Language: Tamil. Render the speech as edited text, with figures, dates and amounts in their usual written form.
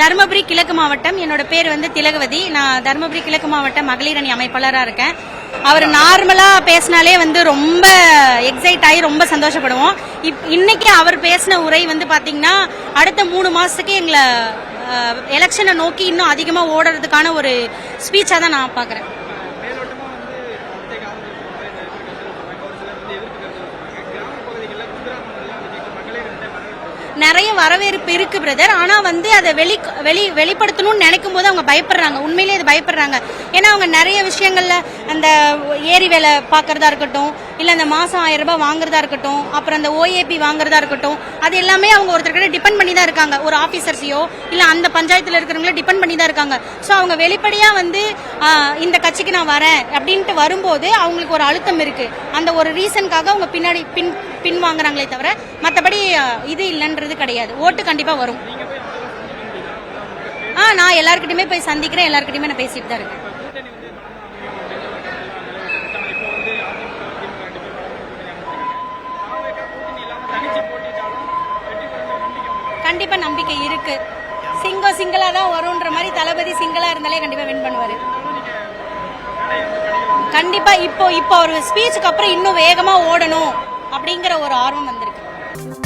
தருமபுரி கிழக்கு மாவட்டம். என்னோட பேர் வந்து திலகவதி. நான் தருமபுரி கிழக்கு மாவட்ட மகளிர் அணி அமைப்பாளராக இருக்கேன். அவர் நார்மலா பேசினாலே வந்து ரொம்ப எக்ஸைட் ஆகி ரொம்ப சந்தோஷப்படுவோம். இன்னைக்கு அவர் பேசின உரை வந்து பாத்தீங்கன்னா அடுத்த 3 மாசத்துக்கு எங்களை எலெக்ஷனை நோக்கி இன்னும் அதிகமா ஓடுறதுக்கான ஒரு ஸ்பீச்சா தான் நான் பாக்குறேன். நிறைய வரவேற்பு இருக்கு பிரதர். ஆனா வந்து அதை வெளிப்படுத்தணும்னு நினைக்கும் போது அவங்க பயப்படுறாங்க. உண்மையிலேயே அது பயப்படுறாங்க. ஏன்னா அவங்க நிறைய விஷயங்கள்ல அந்த ஏரி வேலை பாக்குறதா இருக்கட்டும், இல்ல அந்த மாசம் 1000 ரூபாய் வாங்குறதா இருக்கட்டும், அப்புறம் அந்த ஓஏபி வாங்குறதா இருக்கட்டும், அது எல்லாமே அவங்க ஒருத்தர்கிட்ட டிபெண்ட் பண்ணி தான் இருக்காங்க. ஒரு ஆபீசர்ஸையோ இல்ல அந்த பஞ்சாயத்துல இருக்கிறவங்கள டிபெண்ட் பண்ணி தான் இருக்காங்க. சோ அவங்க வெளிப்படையா வந்து இந்த கட்சிக்கு நான் வரேன் அப்படின்ட்டு வரும்போது அவங்களுக்கு ஒரு அழுத்தம் இருக்கு. அந்த ஒரு ரீசனுக்காக அவங்க பின்னாடி பின் வாங்குறாங்களே தவிர மற்றபடி இது இல்லைன்றது கிடையாது. ஓட்டு கண்டிப்பா வரும். நான் எல்லாருக்கிட்டையுமே போய் சந்திக்கிறேன். எல்லாருக்கிட்டையுமே நான் பேசிட்டு தான் இருக்கேன். கண்டிப்பா நம்பிக்கை இருக்கு. சிங்கிளா தான் வரும்ன்ற மாதிரி தளபதி சிங்கிளா இருந்தாலே கண்டிப்பா வின் பண்ணுவாரு. கண்டிப்பா இப்போ ஒரு ஸ்பீச்சுக்கு அப்புறம் இன்னும் வேகமா ஓடணும் அப்படிங்கிற ஒரு ஆர்வம் வந்திருக்கு.